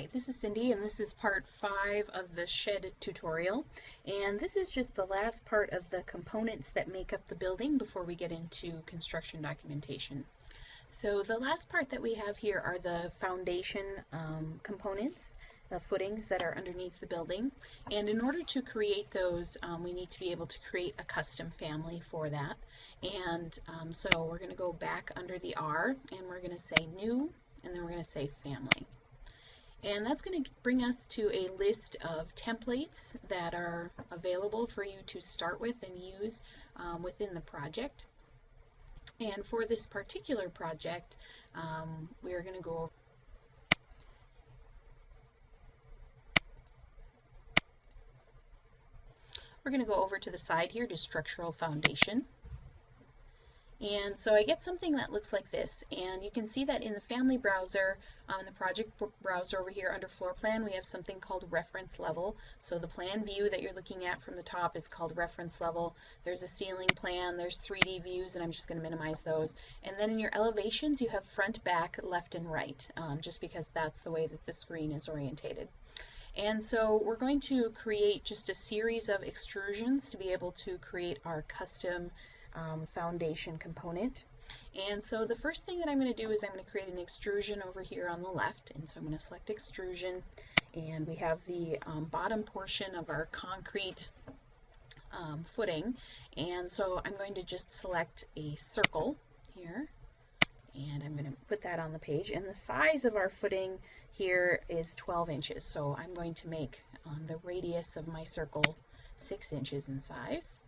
Hi, this is Cindy, and this is part 5 of the shed tutorial. And this is just the last part of the components that make up the building before we get into construction documentation. So the last part that we have here are the foundation components, the footings that are underneath the building. And in order to create those, we need to be able to create a custom family for that. And so we're going to go back under the R, and we're going to say New, and then we're going to say Family. And that's going to bring us to a list of templates that are available for you to start with and use within the project. And for this particular project, we are going to go over to the side here to structural foundation. And so I get something that looks like this, and you can see that in the family browser, the project browser over here under floor plan, we have something called reference level. So the plan view that you're looking at from the top is called reference level. There's a ceiling plan, there's 3D views, and I'm just going to minimize those. And then in your elevations, you have front, back, left, and right, just because that's the way that the screen is orientated. And so we're going to create just a series of extrusions to be able to create our custom foundation component. And so the first thing that I'm going to do is I'm going to create an extrusion over here on the left, and so I'm going to select extrusion, and we have the bottom portion of our concrete footing, and so I'm going to just select a circle here, and I'm going to put that on the page, and the size of our footing here is 12 inches, so I'm going to make the radius of my circle 6 inches in size.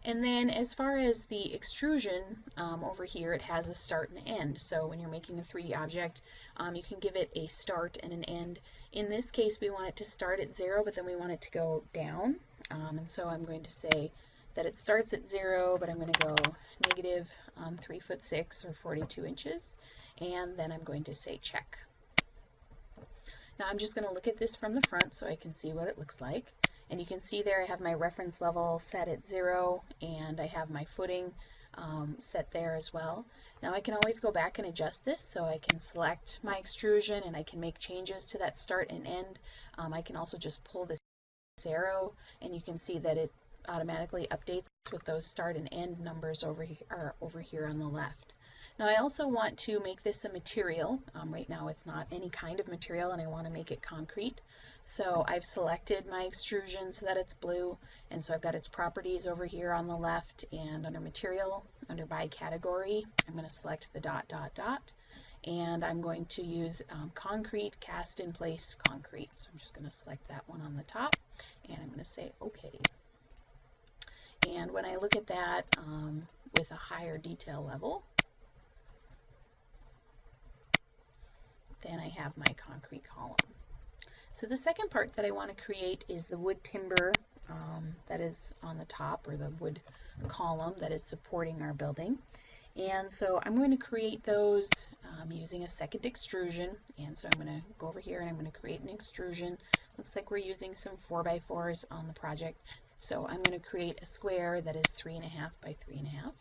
And then as far as the extrusion over here, it has a start and end. So when you're making a 3D object, you can give it a start and an end. In this case, we want it to start at 0, but then we want it to go down. And so I'm going to say that it starts at 0, but I'm going to go negative 3'6" or 42 inches. And then I'm going to say check. Now I'm just going to look at this from the front so I can see what it looks like. And you can see there I have my reference level set at 0, and I have my footing set there as well. Now I can always go back and adjust this, so I can select my extrusion and I can make changes to that start and end. I can also just pull this arrow, and you can see that it automatically updates with those start and end numbers over here on the left. Now I also want to make this a material. Right now it's not any kind of material, and I want to make it concrete. So I've selected my extrusion so that it's blue, and so I've got its properties over here on the left, and under material, under by category, I'm going to select the ... and I'm going to use concrete, cast in place concrete. So I'm just going to select that one on the top, and I'm going to say OK. And when I look at that with a higher detail level, then I have my concrete column. So the second part that I want to create is the wood timber that is on the top, or the wood column that is supporting our building. And so I'm going to create those using a second extrusion. And so I'm going to go over here and I'm going to create an extrusion. Looks like we're using some 4x4s on the project. So I'm going to create a square that is 3.5 by 3.5.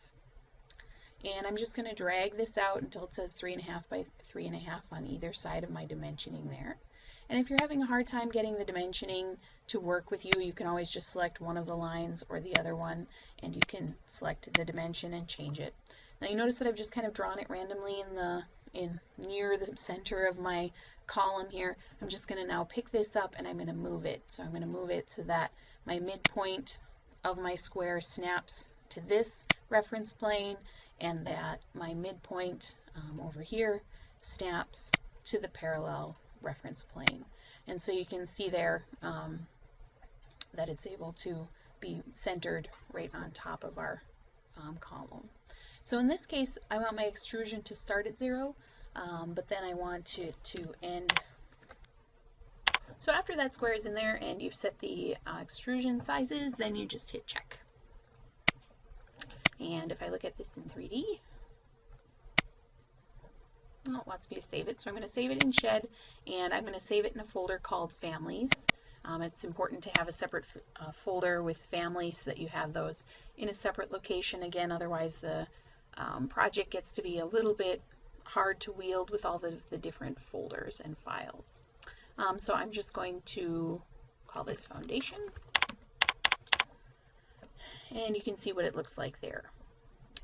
And I'm just going to drag this out until it says 3.5 by 3.5 on either side of my dimensioning there. And if you're having a hard time getting the dimensioning to work with you, you can always just select one of the lines or the other one, and you can select the dimension and change it. Now you notice that I've just kind of drawn it randomly near the center of my column here. I'm just going to now pick this up and I'm going to move it. So I'm going to move it so that my midpoint of my square snaps to this reference plane, and that my midpoint over here snaps to the parallel reference plane. And so you can see there that it's able to be centered right on top of our column. So in this case, I want my extrusion to start at 0, but then I want to end. So after that square is in there and you've set the extrusion sizes, then you just hit check. And if I look at this in 3D, it wants me to save it, so I'm going to save it in Shed, and I'm going to save it in a folder called Families. It's important to have a separate folder with families so that you have those in a separate location. Again, otherwise the project gets to be a little bit hard to wield with all the different folders and files. So I'm just going to call this foundation, and you can see what it looks like there.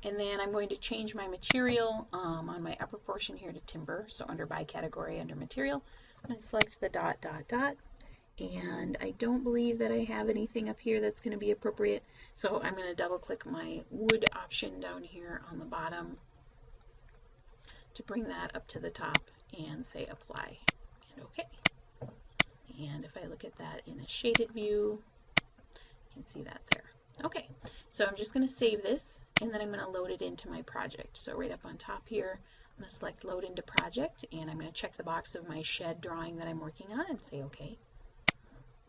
And then I'm going to change my material on my upper portion here to timber. So under by category, under material, I'm going to select the dot, dot, dot. And I don't believe that I have anything up here that's going to be appropriate. So I'm going to double click my wood option down here on the bottom to bring that up to the top and say apply and OK. And if I look at that in a shaded view, you can see that there. Okay, so I'm just going to save this, and then I'm going to load it into my project. So right up on top here, I'm going to select load into project, and I'm going to check the box of my shed drawing that I'm working on and say OK.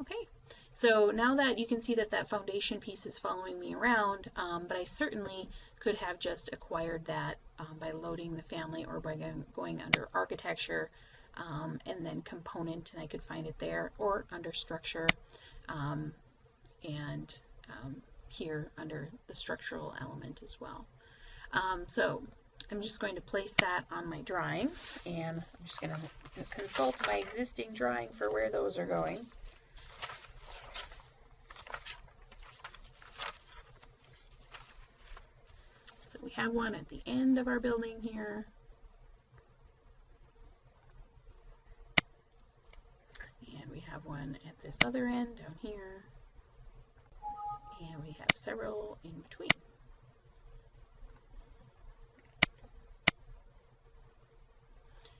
Okay, so now that you can see that that foundation piece is following me around, but I certainly could have just acquired that by loading the family or by going under architecture and then component, and I could find it there, or under structure and here under the structural element as well. So I'm just going to place that on my drawing, and I'm just going to consult my existing drawing for where those are going. So we have one at the end of our building here. And we have one at this other end down here. And we have several in between.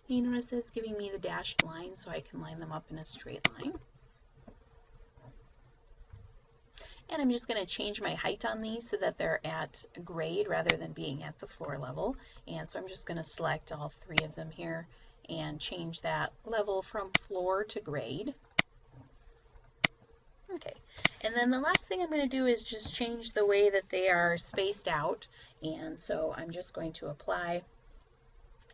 You notice that it's giving me the dashed line so I can line them up in a straight line. And I'm just going to change my height on these so that they're at grade rather than being at the floor level. And so I'm just going to select all three of them here and change that level from floor to grade. Okay, and then the last thing I'm going to do is just change the way that they are spaced out. And so I'm just going to apply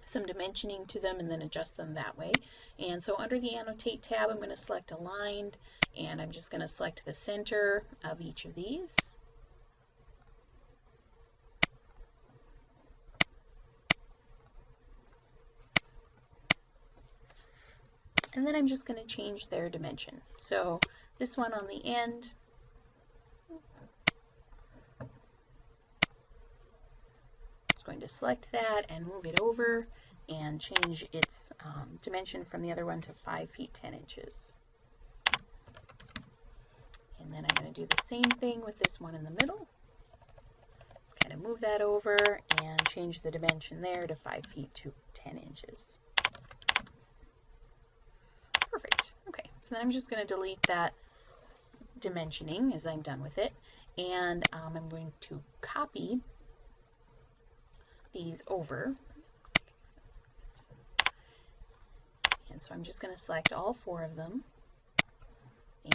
some dimensioning to them and then adjust them that way. And so under the Annotate tab, I'm going to select Aligned, and I'm just going to select the center of each of these. And then I'm just going to change their dimension. So this one on the end, I'm going to select that and move it over and change its dimension from the other one to 5 feet 10 inches. And then I'm going to do the same thing with this one in the middle. Just kind of move that over and change the dimension there to 5 feet to 10 inches. Perfect. Okay, so then I'm just going to delete that dimensioning as I'm done with it. And I'm going to copy these over. And so I'm just going to select all 4 of them.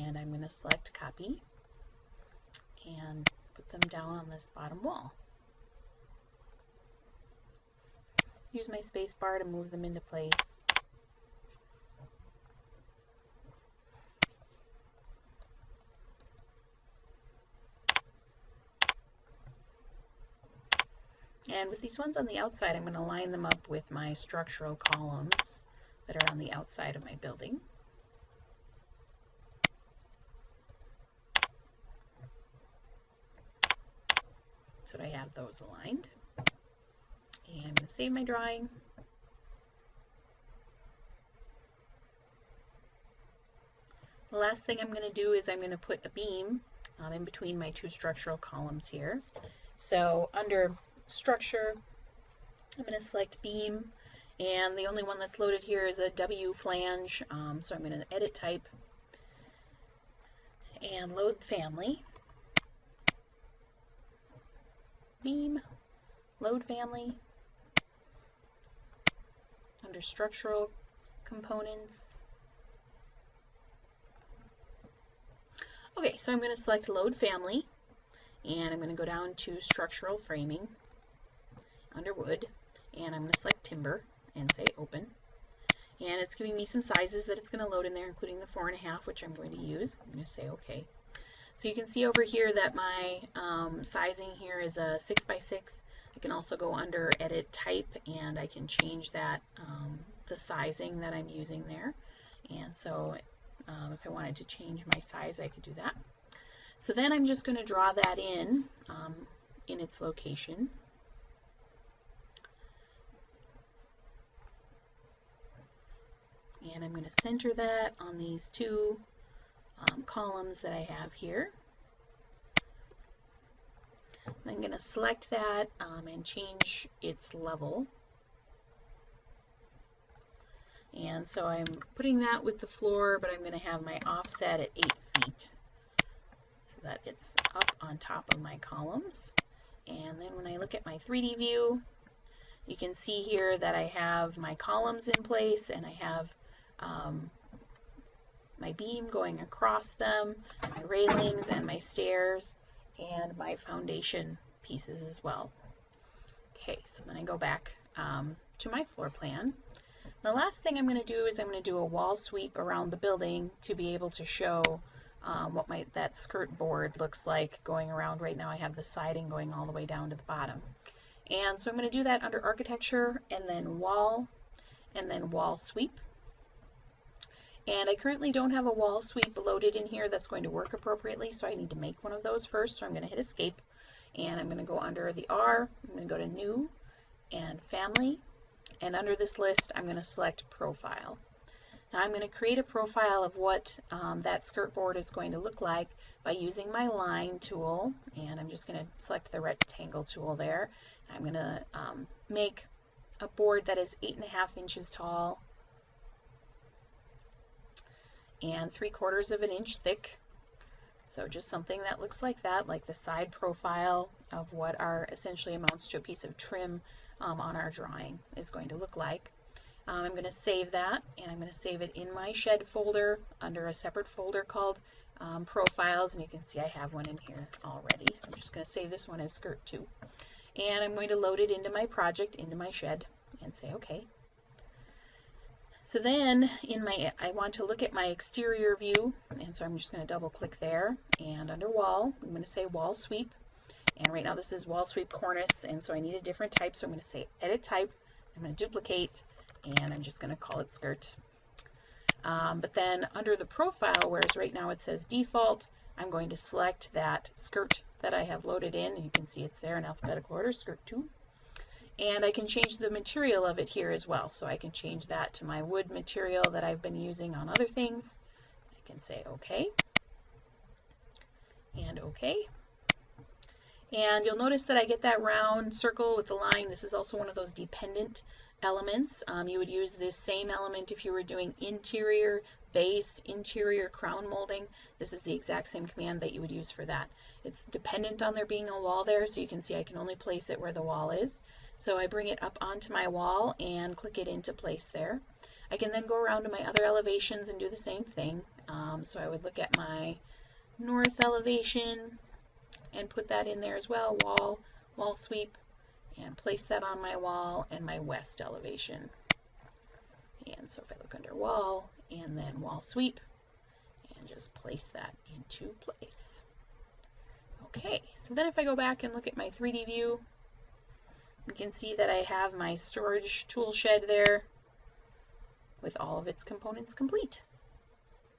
And I'm going to select copy and put them down on this bottom wall. Use my space bar to move them into place. And with these ones on the outside, I'm going to line them up with my structural columns that are on the outside of my building. So I have those aligned. And I'm going to save my drawing. The last thing I'm going to do is I'm going to put a beam in between my 2 structural columns here. So under structure, I'm going to select beam, and the only one that's loaded here is a W flange, so I'm going to edit type and load family. Beam, load family, under structural components. Okay, so I'm going to select load family, and I'm going to go down to structural framing under wood, and I'm going to select timber and say open. And it's giving me some sizes that it's going to load in there, including the 4.5, which I'm going to use. I'm going to say OK. So you can see over here that my sizing here is a 6 by 6. I can also go under edit type, and I can change that the sizing that I'm using there. And so if I wanted to change my size, I could do that. So then I'm just going to draw that in its location. And I'm going to center that on these two columns that I have here. I'm going to select that and change its level. And so I'm putting that with the floor, but I'm going to have my offset at 8 feet so that it's up on top of my columns. And then when I look at my 3D view, you can see here that I have my columns in place, and I have my beam going across them, my railings and my stairs, and my foundation pieces as well. Okay, so then I go back to my floor plan. The last thing I'm going to do is I'm going to do a wall sweep around the building to be able to show what that skirt board looks like going around. Right now I have the siding going all the way down to the bottom. And so I'm going to do that under architecture, and then wall sweep. And I currently don't have a wall sweep loaded in here that's going to work appropriately, so I need to make one of those first. So I'm going to hit escape, and I'm going to go under the R, I'm going to go to new and family, and under this list I'm going to select profile. Now I'm going to create a profile of what that skirt board is going to look like by using my line tool, and I'm just going to select the rectangle tool there. I'm going to make a board that is 8.5 inches tall and 3/4 of an inch thick. So just something that looks like that, like the side profile of what our essentially amounts to a piece of trim on our drawing is going to look like. I'm going to save that, and I'm going to save it in my shed folder under a separate folder called profiles, and you can see I have one in here already. So I'm just going to save this one as skirt 2. And I'm going to load it into my project, into my shed, and say OK. So then I want to look at my exterior view, and so I'm just going to double click there, and under wall I'm going to say wall sweep, and right now this is wall sweep cornice, and so I need a different type, so I'm going to say edit type, I'm going to duplicate, and I'm just going to call it skirt. But then under the profile, whereas right now it says default, I'm going to select that skirt that I have loaded in, and you can see it's there in alphabetical order, skirt 2. And I can change the material of it here as well. So I can change that to my wood material that I've been using on other things. I can say OK and OK. And you'll notice that I get that round circle with the line. This is also one of those dependent elements. You would use this same element if you were doing interior base, interior crown molding. This is the exact same command that you would use for that. It's dependent on there being a wall there, so you can see I can only place it where the wall is. So I bring it up onto my wall and click it into place there. I can then go around to my other elevations and do the same thing. So I would look at my north elevation and put that in there as well, wall sweep, and place that on my wall, and my west elevation. And so if I look under wall and then wall sweep, and just place that into place. Okay, so then if I go back and look at my 3D view, you can see that I have my storage tool shed there with all of its components complete.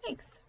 Thanks.